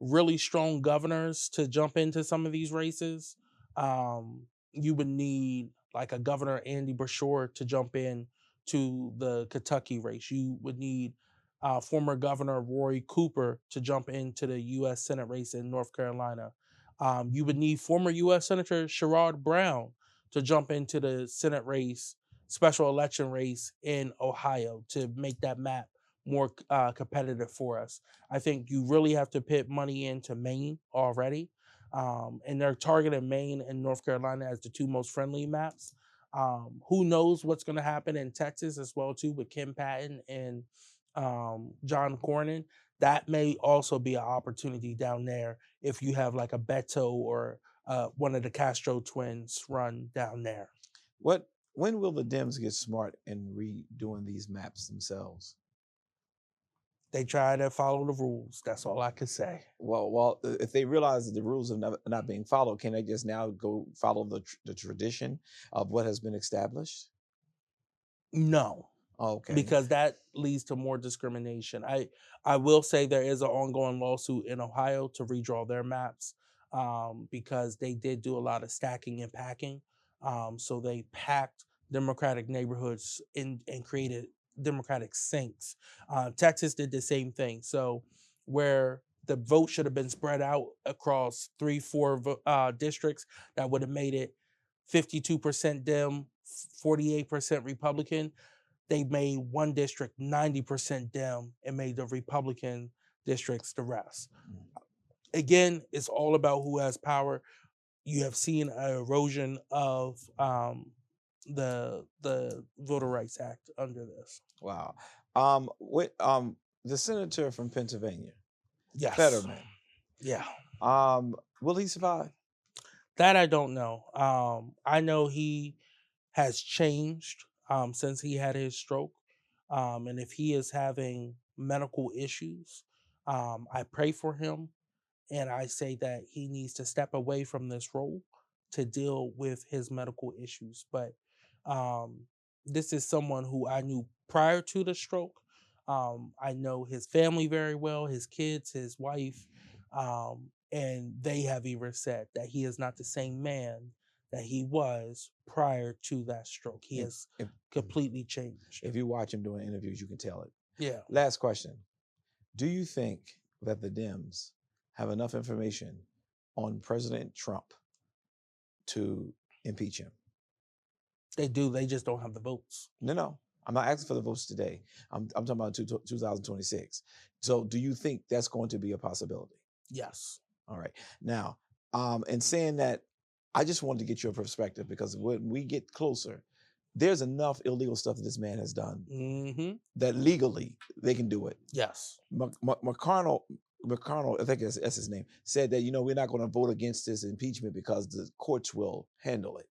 really strong governors to jump into some of these races, you would need like a Governor Andy Beshear to jump in to the Kentucky race. You would need former Governor Roy Cooper to jump into the U.S. Senate race in North Carolina. You would need former U.S. Senator Sherrod Brown to jump into the Senate race, special election race in Ohio to make that map more competitive for us. I think you really have to put money into Maine already. And they're targeting Maine and North Carolina as the two most friendly maps. Who knows what's going to happen in Texas as well, too, with Kim Patton and John Cornyn. That may also be an opportunity down there if you have like a Beto or one of the Castro twins run down there. When will the Dems get smart in redoing these maps themselves? They try to follow the rules. That's all I can say. Well, if they realize that the rules are not being followed, can they just now go follow the tradition of what has been established? No. Okay. Because that leads to more discrimination. I will say there is an ongoing lawsuit in Ohio to redraw their maps because they did do a lot of stacking and packing. So they packed Democratic neighborhoods and created Democratic sinks. Texas did the same thing. So where the vote should have been spread out across 3-4 districts, that would have made it 52% Dem, 48% Republican. They made one district 90% Dem and made the Republican districts the rest. Again, it's all about who has power. You have seen an erosion of the Voter Rights Act under this. Wow. The senator from Pennsylvania, Yes. Fetterman. Yeah. Will he survive? That I don't know. I know he has changed since he had his stroke. And if he is having medical issues, I pray for him. And I say that he needs to step away from this role to deal with his medical issues. But this is someone who I knew prior to the stroke. I know his family very well, his kids, his wife, and they have even said that he is not the same man that he was prior to that stroke. He has completely changed. If you watch him doing interviews, you can tell it. Yeah. Last question. Do you think that the Dems have enough information on President Trump to impeach him? They do. They just don't have the votes. No. I'm not asking for the votes today. I'm talking about 2026. So do you think that's going to be a possibility? Yes. All right. Now, in saying that, I just wanted to get your perspective because when we get closer, there's enough illegal stuff that this man has done that legally they can do it. Yes. McConnell, I think that's his name, said that, we're not going to vote against this impeachment because the courts will handle it.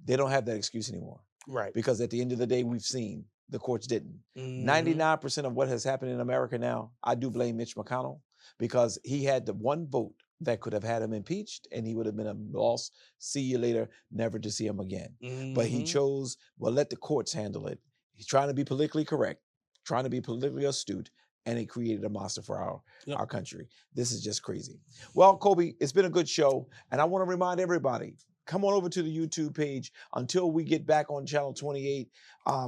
They don't have that excuse anymore. Right. Because at the end of the day, we've seen the courts didn't. 99% of what has happened in America now, I do blame Mitch McConnell because he had the one vote that could have had him impeached and he would have been a loss, see you later, never to see him again. But he chose, let the courts handle it. He's trying to be politically correct, trying to be politically astute, and it created a monster for our country. This is just crazy. Well, Kobe, it's been a good show, and I want to remind everybody, come on over to the YouTube page. Until we get back on Channel 28,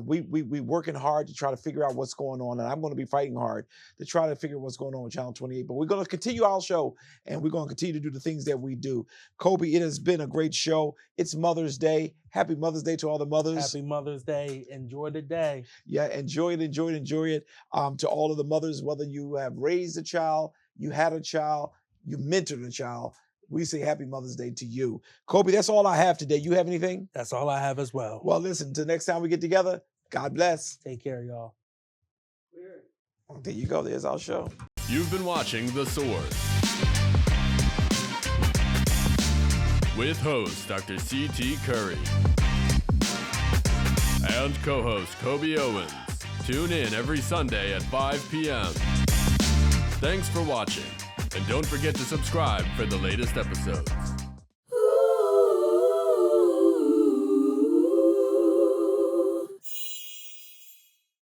we working hard to try to figure out what's going on, and I'm going to be fighting hard to try to figure out what's going on with Channel 28. But we're going to continue our show, and we're going to continue to do the things that we do. Kobe, it has been a great show. It's Mother's Day. Happy Mother's Day to all the mothers. Happy Mother's Day. Enjoy the day. Yeah, enjoy it. To all of the mothers, whether you have raised a child, you had a child, you mentored a child, we say happy Mother's Day to you. Kobe, that's all I have today. You have anything? That's all I have as well. Well, listen, until next time we get together, God bless. Take care, y'all. There you go. There's our show. You've been watching The Source with host Dr. C.T. Curry and co-host Kobe Owens. Tune in every Sunday at 5 p.m. Thanks for watching, and don't forget to subscribe for the latest episodes.